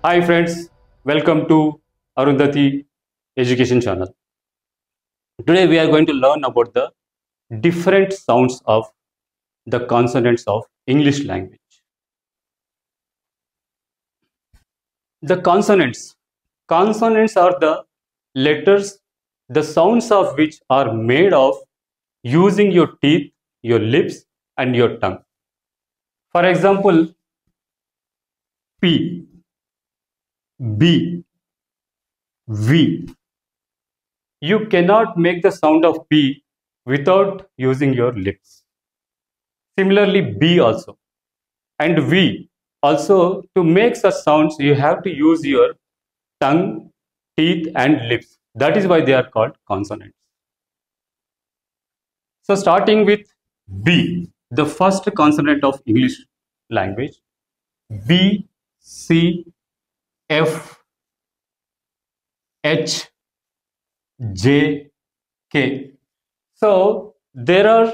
Hi friends, welcome to Arundhati Education Channel. Today we are going to learn about the different sounds of the consonants of English language. The consonants are the letters, the sounds of which are made of using your teeth, your lips and your tongue. For example, P, B, V. You cannot make the sound of P without using your lips. Similarly, B also. And V also, to make such sounds, you have to use your tongue, teeth, and lips. That is why they are called consonants. So, starting with B, the first consonant of English language, B, C, F, H, J, K. So there are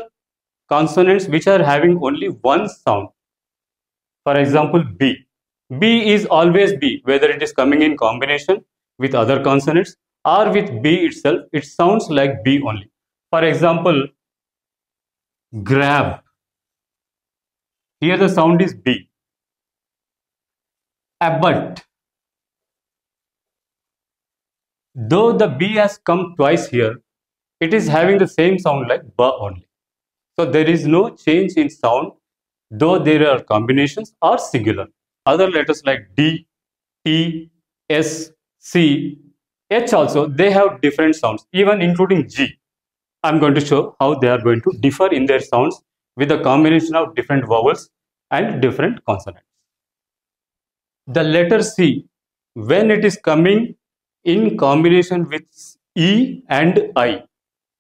consonants which are having only one sound. For example, B. B is always B, whether it is coming in combination with other consonants or with B itself, it sounds like B only. For example, grab. Here the sound is B. Abbot. Though the B has come twice here, it is having the same sound like B only. So there is no change in sound, though there are combinations or singular. Other letters like D, T, S, C, H also, they have different sounds, even including G. I'm going to show how they are going to differ in their sounds with a combination of different vowels and different consonants. The letter C, when it is coming in combination with E and I,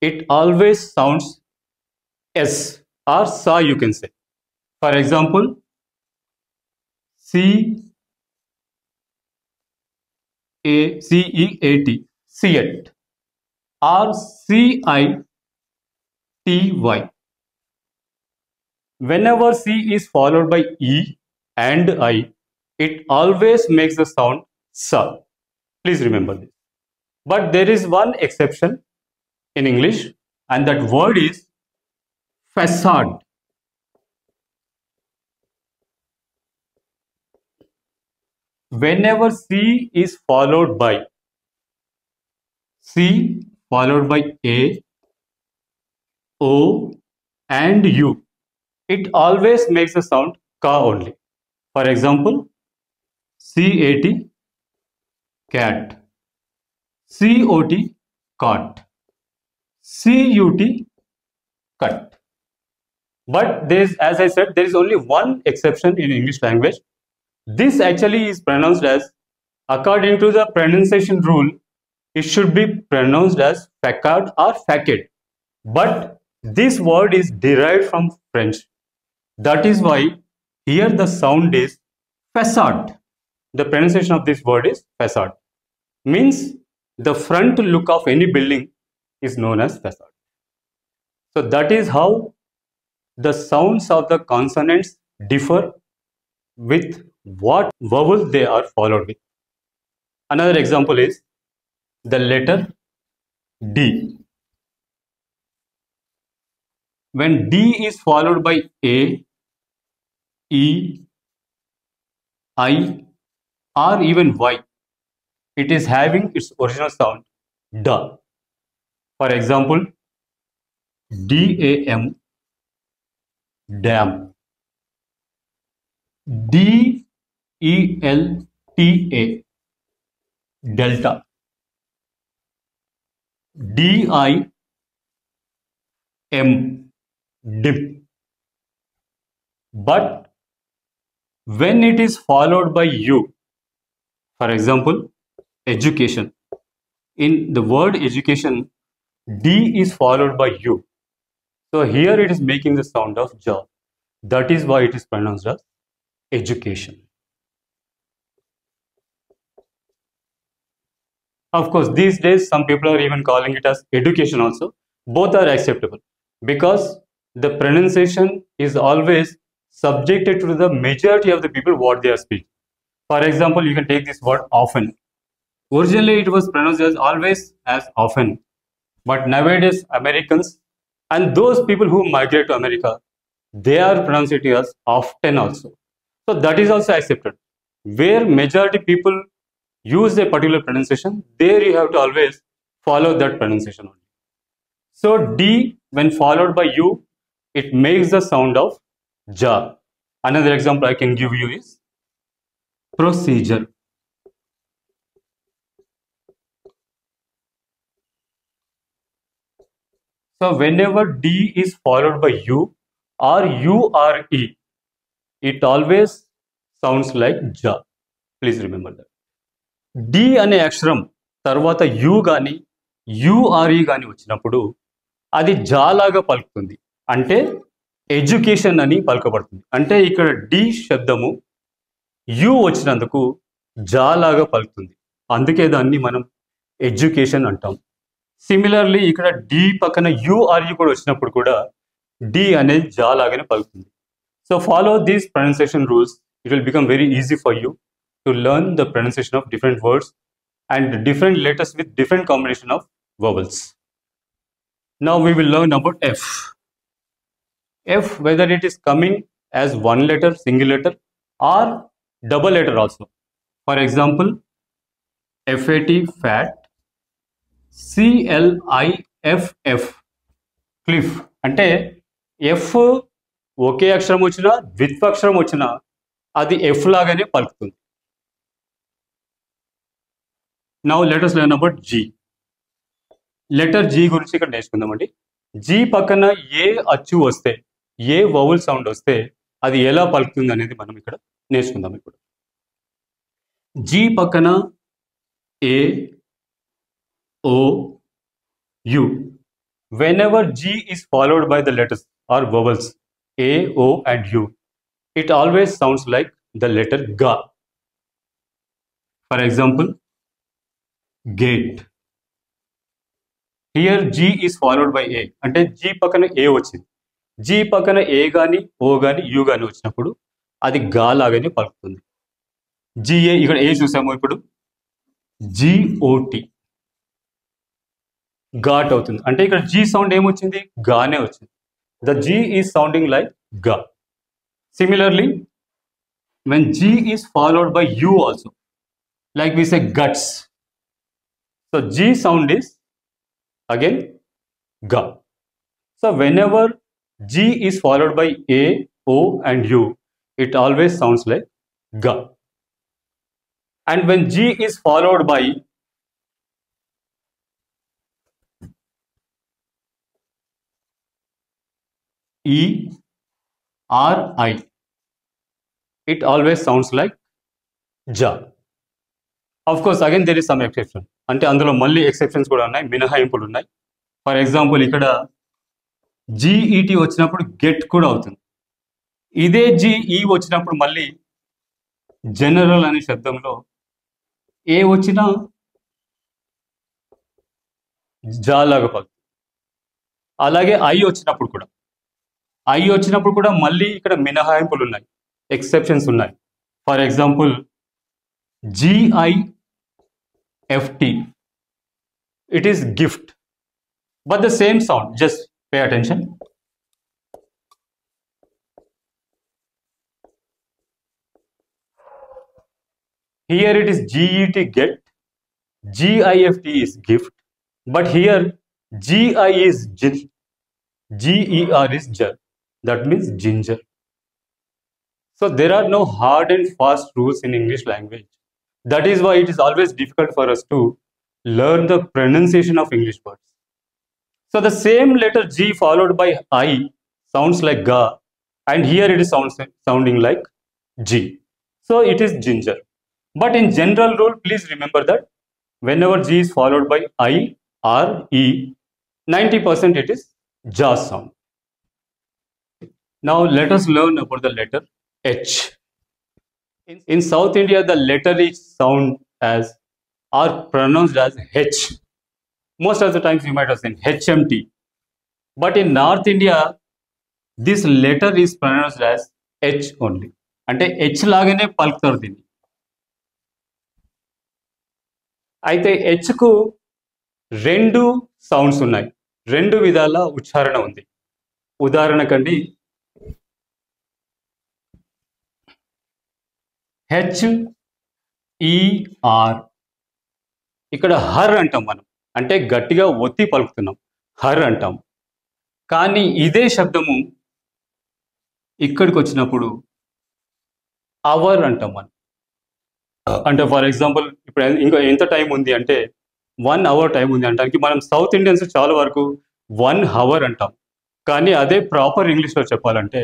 it always sounds S or Sa, you can say. For example, C A C E A T, Ciet, or C I T Y. Whenever C is followed by E and I, it always makes the sound Sa. Please remember this. But there is one exception in English, and that word is facade. Whenever C is followed by A, O and U, it always makes the sound Ka only. For example, C-A-T, cat, C-O-T, cot, C-U-T, cut. But there is, as I said, there is only one exception in English language. This actually is pronounced as, according to the pronunciation rule, it should be pronounced as facade or facade. But this word is derived from French. That is why here the sound is facade. The pronunciation of this word is facade. Means the front look of any building is known as facade. So that is how the sounds of the consonants differ with what vowel they are followed with. Another example is the letter D. When D is followed by A, E, I, or even Y, it is having its original sound D. For example, DAM, dam, DELTA, delta, DIM, dim. But when it is followed by U, for example, education, in the word education, D is followed by U. So here it is making the sound of Ja. That is why it is pronounced as education. Of course, these days some people are even calling it as education also. Both are acceptable because the pronunciation is always subjected to the majority of the people what they are speaking. For example, you can take this word often. Originally, it was pronounced as always, as often. But nowadays, Americans and those people who migrate to America, they are pronouncing it as often also. So that is also accepted. Where majority people use a particular pronunciation, there you have to always follow that pronunciation only. So D, when followed by U, it makes the sound of ja. Another example I can give you is procedure. So whenever D is followed by U or U or E, it always sounds like ja. Please remember that. D అనే అక్షరం తర్వాత you కానీ యుఆర్ఈ కానీ వచ్చినప్పుడు అది జాలాగా పలుకుతుంది. అంటే education అని పలకబడుతుంది. అంటే ఇక్కడ డి శబ్దము యు వచ్చినందుకు జాలాగా పలుకుతుంది. అందుకే దాన్ని మనం ఎడ్యుకేషన్ అంటాం. సిమిలర్లీ ఇక్కడ డి పక్కన యుఆర్ఈ కూడా వచ్చినప్పుడు కూడా డి అనేది జాలాగానే పలుకుతుంది. So follow these pronunciation rules. It will become very easy for you to learn the pronunciation of different words and different letters with different combination of vowels. Now we will learn about F. F, whether it is coming as one letter, single letter, or double letter also. For example, FAT, fat, CLIFF, cliff. అంటే F ఒకే అక్షరం వచ్చినా ద్విత్వాక్షరం వచ్చినా అది F లాగానే పలుకుతుంది. Now let us learn about G. Letter G గురించి ఇక్కడ నేర్చుకుందామండి. G పక్కన ఏ అచ్చు వస్తే, ఏ వౌల్ సౌండ్ వస్తే అది ఎలా పలుకుతుంది అనేది మనం ఇక్కడ నేర్చుకుందాం. ఇప్పుడు G పక్కన ఏ, ఓ, you. Whenever G is followed by the letters or vowels A, O and U, it always sounds like the letter ga. For example, gate. Here G is followed by A. అంటే G పక్కన A వచ్చింది. G పక్కన A గాని O గాని U గాని వచ్చినప్పుడు అది గా లాగానే పలుకుతుంది. GA, ఇక్కడ A చూసాము, ఇప్పుడు GOT, ఘాట్ అవుతుంది. అంటే ఇక్కడ G సౌండ్ ఏమొచ్చింది, గానే వచ్చింది. The G is sounding like ga. Similarly, when G is followed by U also, like we say guts, so G sound is again ga. So whenever G is followed by A, O and U, it always sounds like ga. And when G is followed by E or I, it always sounds like ja. Of course, again there is some exception. అంటే అందులో మళ్ళీ exceptions కూడా ఉన్నాయి, మినహాయింపులు ఉన్నాయి. For example ఇక్కడ GET వచ్చినప్పుడు get కూడా అవుతుంది. ఇదే GE వచ్చినప్పుడు మళ్ళీ జనరల్ అనే శబ్దంలో ఏ వచ్చినా జా లాగా పలుకుతుంది. అలాగే I వచ్చినప్పుడు కూడా మళ్ళీ ఇక్కడ మినహాయింపులు ఉన్నాయి, ఎక్సెప్షన్స్ ఉన్నాయి. For example GIFT, it is gift, but the same sound. Just pay attention. Here it is GET, get, GIFT is gift, but here GI is gin, GER is jar. That means ginger. So there are no hard and fast rules in English language. That is why it is always difficult for us to learn the pronunciation of English words. So the same letter G followed by I sounds like ga, and here it is sounding like G. So it is ginger. But in general rule, please remember that whenever G is followed by I or E, 90% it is ja sound. Now let us learn about the letter H. In South India, the letter is sound as or pronounced as H. Most of the times you might have seen HMT. But in North India, this letter is pronounced as H only. అంటే H లాగానే పలుకుతారు దీన్ని. అయితే హెచ్కు రెండు sounds ఉన్నాయి, రెండు విధాల ఉచ్చారణ ఉంది. ఉదాహరణకండి HER, ఇక్కడ హర్ అంటాం మనం, అంటే గట్టిగా ఒత్తి పలుకుతున్నాం, హర్ అంటాం. కానీ ఇదే శబ్దము ఇక్కడికి వచ్చినప్పుడు అవర్ అంటాం మనం. అంటే ఫర్ ఎగ్జాంపుల్ ఇప్పుడు ఇంకా ఎంత టైం ఉంది అంటే 1 అవర్ టైం ఉంది అంటానికి మనం సౌత్ ఇండియన్స్ చాలా వరకు 1 అవర్ అంటాం. కానీ అదే ప్రాపర్ ఇంగ్లీష్లో చెప్పాలంటే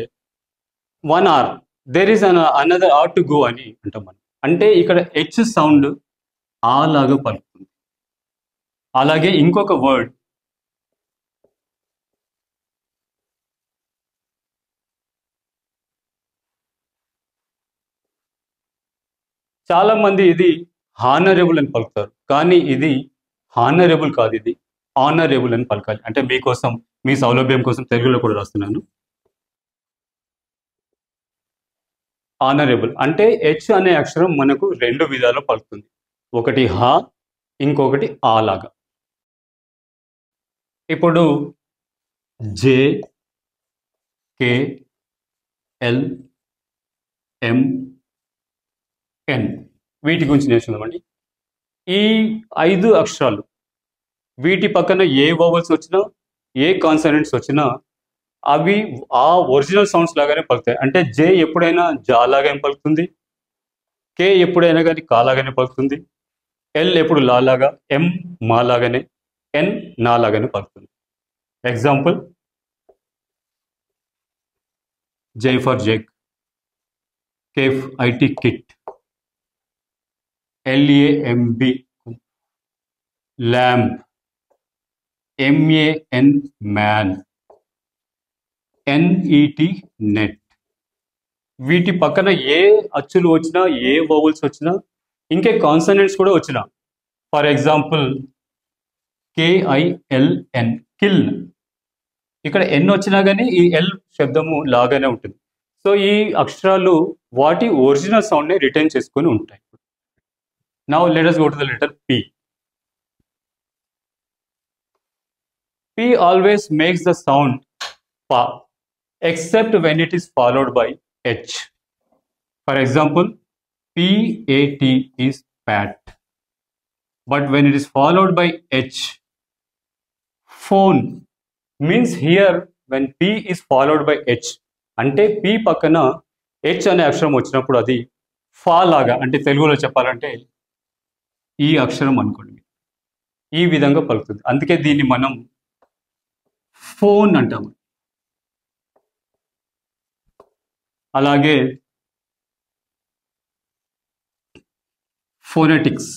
1 hour, there is another hour to go అని అంటాం మనం. అంటే ఇక్కడ హెచ్ సౌండ్ ఆ లాగా పలుకుతుంది. అలాగే ఇంకొక వర్డ్ చాలా మంది ఇది హానరబుల్ అని పలుకుతారు, కానీ ఇది హానరబుల్ కాదు, ఇది ఆనరబుల్ అని పలకాలి. అంటే మీకోసం, మీ సౌలభ్యం కోసం తెలుగులో కూడా రాస్తున్నాను. ఆనరబుల్ అంటే హెచ్ అనే అక్షరం మనకు రెండు విధాలు పలుకుతుంది, ఒకటి హా, ఇంకొకటి ఆ లాగా. ఇప్పుడు జే, కే, ఎల్, ఎం, ఎన్ వీటి గురించి నేర్చుకుందామండి. ఈ 5 అక్షరాలు, వీటి పక్కన ఏ వవల్స్ వచ్చినా, ఏ కాన్సనెంట్స్ వచ్చినా అవి ఆ ఒరిజినల్ సౌండ్స్ లాగానే పలుకుతాయి. అంటే జే ఎప్పుడైనా జా లాగానే పలుకుతుంది, కే ఎప్పుడైనా కానీ కా లాగానే పలుకుతుంది, ఎల్ ఎప్పుడు లా లాగా, ఎం మా లాగానే, ఎన్ నా లాగానే పలుకుతుంది. Example J for check, cafe IT kit, LAMB lamp, MAN man, NET net. వీటి పక్కన ఏ అచ్చులు వచ్చినా, ఏ వౌల్స్ వచ్చినా, ఇంకే కాన్సనెంట్స్ కూడా వచ్చినా, ఫర్ ఎగ్జాంపుల్ KILN కిల్, ఇక్కడ ఎన్ వచ్చినా కానీ ఈ ఎల్ శబ్దము లాగానే ఉంటుంది. సో ఈ అక్షరాలు వాటి ఒరిజినల్ సౌండ్ని రిటైన్ చేసుకొని ఉంటాయి. Now let us go to the letter P. P always makes the sound pa except when it is followed by H. For example, PAT is pat. But when it is followed by H, phone, means here when P is followed by H, అంటే P పక్కన H అనే అక్షరం వచ్చినప్పుడు అది ఫా లాగా, అంటే తెలుగులో చెప్పాలంటే ఈ అక్షరం అనుకోండి, ఈ విధంగా పలుకుతుంది. అందుకే దీన్ని మనం ఫోన్ అంటాము. అలాగే ఫోనెటిక్స్,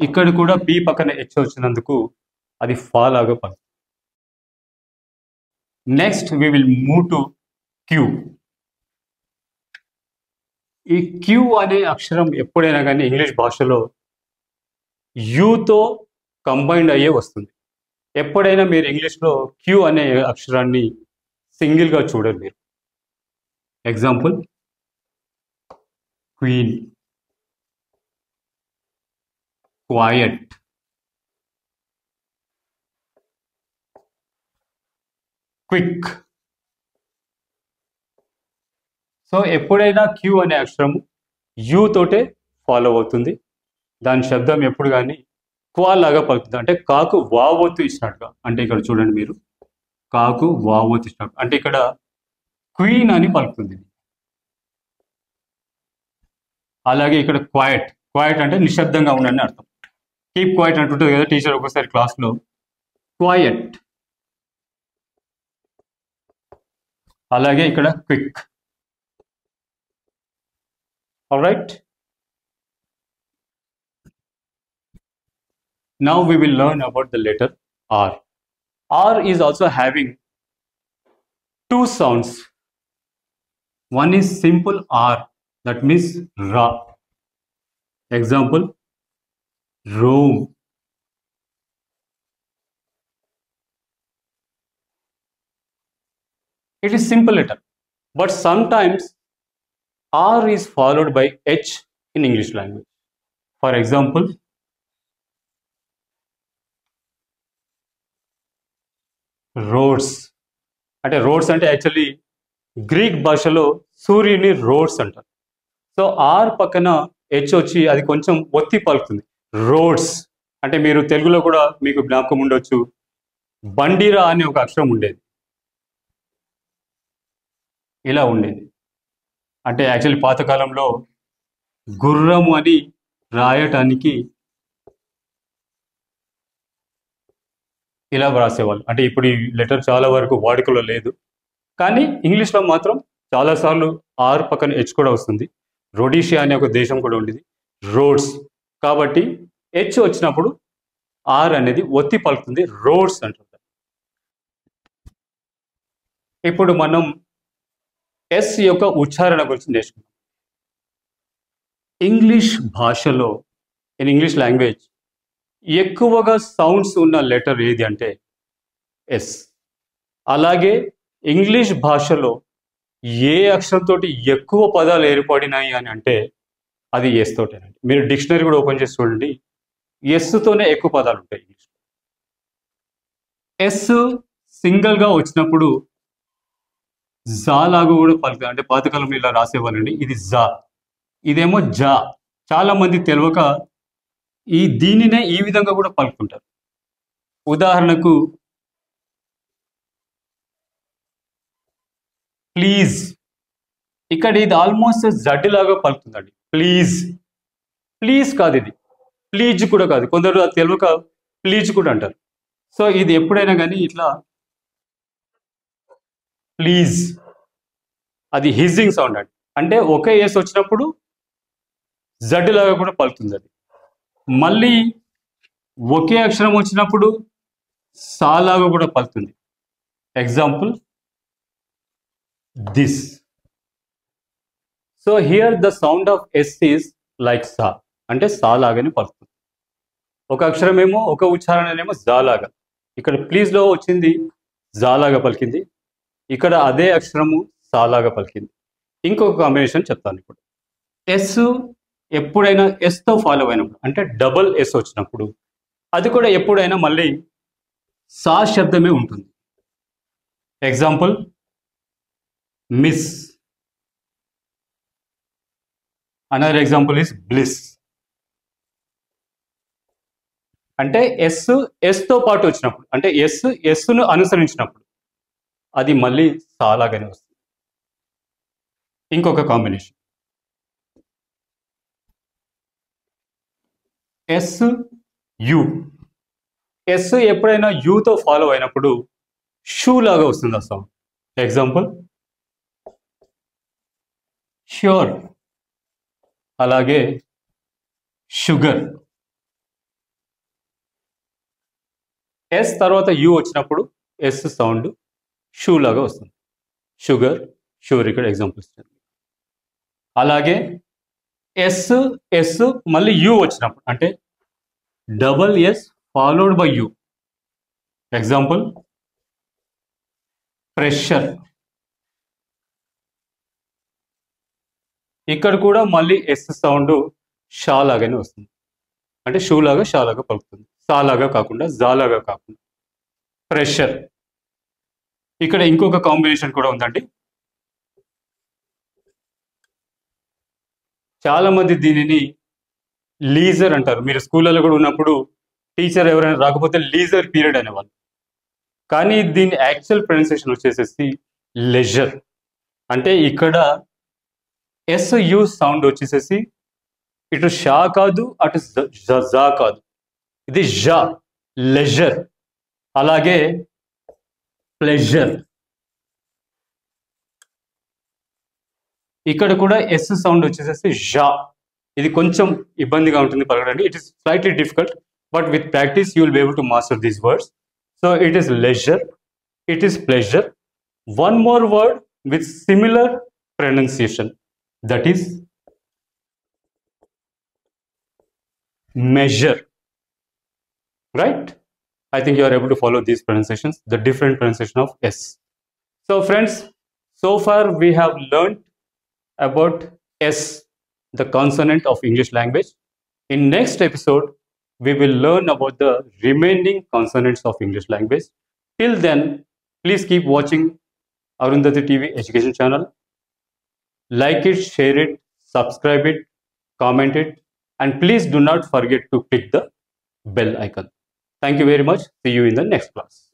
ఇక్కడ కూడా పి పక్కన హెచ్ వచ్చినందుకు అది ఫా లాగా పలుకుతుంది. Next we will move to Q. ఈ క్యూ అనే అక్షరం ఎప్పుడైనా కానీ ఇంగ్లీష్ భాషలో యూతో కంబైన్డ్ అయ్యే వస్తుంది. ఎప్పుడైనా మీరు ఇంగ్లీష్లో క్యూ అనే అక్షరాన్ని సింగిల్గా చూడరు మీరు. Example queen, quiet, quick. So ఎప్పుడైనా క్యూ అనే అక్షరం యూ తోటే ఫాలో అవుతుంది. దాని శబ్దం ఎప్పుడు కానీ క్వా లాగా పలుకుతుంది, అంటే కాకు వావొత్తు ఇచ్చినట్టుగా. అంటే ఇక్కడ చూడండి మీరు, కాకు వావొత్తు ఇచ్చినట్టు, అంటే ఇక్కడ క్వీన్ అని పలుకుతుంది. అలాగే ఇక్కడ క్వయట్, క్వయట్ అంటే నిశ్శబ్దంగా ఉండని అర్థం. కీప్ క్వయట్ అంటుంటుంది కదా టీచర్ ఒకసారి క్లాస్లో, క్వయట్. అలాగే ఇక్కడ quick. Alright, now we will learn about the letter R. R is also having two sounds. One is simple R, that means Ra. Example, roam. It is simple letter, but sometimes R is followed by H in English language. For example, roads. అంటే roads అంటే actually Greek భాషలో సూర్యుని roads అంటారు. So are పక్కన H వచ్చి అది కొంచెం ఒత్తి పలుకుతుంది. రోడ్స్ అంటే మీరు తెలుగులో కూడా మీకు జ్ఞాపకం ఉండొచ్చు, బండిరా అనే ఒక అక్షరం ఉండేది, ఇలా ఉండేది. అంటే యాక్చువల్లీ పాతకాలంలో గుర్రము అని రాయటానికి ఇలా వ్రాసేవాళ్ళు. అంటే ఇప్పుడు ఈ లెటర్ చాలా వరకు వాడుకలో లేదు, కానీ ఇంగ్లీష్లో మాత్రం చాలాసార్లు ఆర్ పక్కన హెచ్ కూడా వస్తుంది. రొడీషియా అనే ఒక దేశం కూడా ఉండేది, రోడ్స్. కాబట్టి హెచ్ వచ్చినప్పుడు ఆర్ అనేది ఒత్తి పలుకుతుంది, రోడ్స్ అంటారు. ఇప్పుడు మనం ఎస్ యొక్క ఉచ్చారణ గురించి నేర్చుకున్నాం. ఇంగ్లీష్ భాషలో, ఇన్ ఇంగ్లీష్ లాంగ్వేజ్ ఎక్కువగా సౌండ్స్ ఉన్న లెటర్ ఏది అంటే ఎస్. అలాగే ఇంగ్లీష్ భాషలో ఏ అక్షరంతో ఎక్కువ పదాలు ఏర్పడినాయి అని అంటే అది ఎస్ తోటేనండి. మీరు డిక్షనరీ కూడా ఓపెన్ చేసి చూడండి, ఎస్తోనే ఎక్కువ పదాలు ఉంటాయి ఇంగ్లీష్. ఎస్ సింగిల్గా వచ్చినప్పుడు జా లాగా కూడా పలుకుతుంది. అంటే పాతకాలంలో ఇలా రాసేవాళ్ళండి, ఇది జా, ఇదేమో జా. చాలా మంది తెలియక దీనినే ఈ విధంగా కూడా పలుకుంటారు. ఉదాహరణకు ప్లీజ్, ఇక్కడ ఇది ఆల్మోస్ట్ జడ్ లాగా పలుకుతుందండి. ప్లీజ్, ప్లీజ్ కాదు, ఇది ప్లీజ్ కూడా కాదు. కొందరు అది తెలియక ప్లీజ్ కూడా అంటారు. సో ఇది ఎప్పుడైనా కానీ ఇట్లా ప్లీజ్, అది హిజింగ్ సౌండ్ అండి. అంటే ఒకే ఎస్ వచ్చినప్పుడు జడ్ లాగా కూడా పలుకుతుంది అది. మళ్ళీ ఒకే అక్షరం వచ్చినప్పుడు సా లాగా కూడా పలుకుతుంది. Example this. So here the sound of S is like సా, అంటే సా లాగానే పలుకుతుంది. ఒక అక్షరమేమో, ఒక ఉచ్చారణనేమో జా లాగా. ఇక్కడ ప్లీజ్లో వచ్చింది జా లాగా పలికింది, ఇక్కడ అదే అక్షరము సా లాగా పలికింది. ఇంకొక కాంబినేషన్ చెప్తాను ఇప్పుడు. ఎస్ ఎప్పుడైనా ఎస్తో ఫాలో అయినప్పుడు, అంటే డబల్ ఎస్ వచ్చినప్పుడు, అది కూడా ఎప్పుడైనా మళ్ళీ సా శబ్దమే ఉంటుంది. Example miss. Another example is bliss. అంటే ఎస్తో పాటు వచ్చినప్పుడు, అంటే ఎస్ను అనుసరించినప్పుడు అది మళ్ళీ సా లాగానే వస్తుంది. ఇంకొక కాంబినేషన్ ఎస్ యు. ఎస్ ఎప్పుడైనా యూతో ఫాలో అయినప్పుడు షూ లాగా వస్తుంది ఆ సౌండ్. Example sure. అలాగే షుగర్. ఎస్ తర్వాత యు వచ్చినప్పుడు ఎస్ సౌండ్ షూ లాగా వస్తుంది. షుగర్, షూర్ ఇక్కడ ఎగ్జాంపుల్స్. అలాగే ఎస్ మళ్ళీ యు వచ్చినప్పుడు, అంటే double S followed by you. Example pressure. ఇక్కడ కూడా మళ్ళీ ఎస్ సౌండ్ షా లాగానే వస్తుంది. అంటే షూ లాగా షా లాగా పలుకుతుంది, సా లాగా కాకుండా, జా లాగా కాకుండా. ప్రెషర్. ఇక్కడ ఇంకొక కాంబినేషన్ కూడా ఉందండి. చాలా మంది దీనిని లీజర్ అంటారు. మీరు స్కూళ్ళలో కూడా ఉన్నప్పుడు టీచర్ ఎవరైనా రాకపోతే లీజర్ పీరియడ్ అనేవాళ్ళు. కానీ దీని యాక్చువల్ ప్రొనౌన్సియేషన్ వచ్చేసేసి లెజర్. అంటే ఇక్కడ ఎస్ యు సౌండ్ వచ్చేసేసి ఇటు షా కాదు, అటు జా కాదు, ఇది జా, లెజర్. అలాగే ప్లెజర్. ఇక్కడ కూడా ఎస్ సౌండ్ వచ్చేసేసి జా. ఇది కొంచెం ఇబ్బందిగా ఉంటుంది పలకడానికి. It is slightly difficult, but with practice you will be able to master these words. So it is leisure, it is pleasure. One more word with similar pronunciation, that is measure. Right? I think you are able to follow these pronunciations, the different pronunciation of S. So friends, so far we have learned about S, the consonant of English language. In next episode, we will learn about the remaining consonants of English language. Till then, please keep watching Arundhati TV Education channel. Like it, share it, subscribe it, comment it, and please do not forget to click the bell icon. Thank you very much. See you in the next class.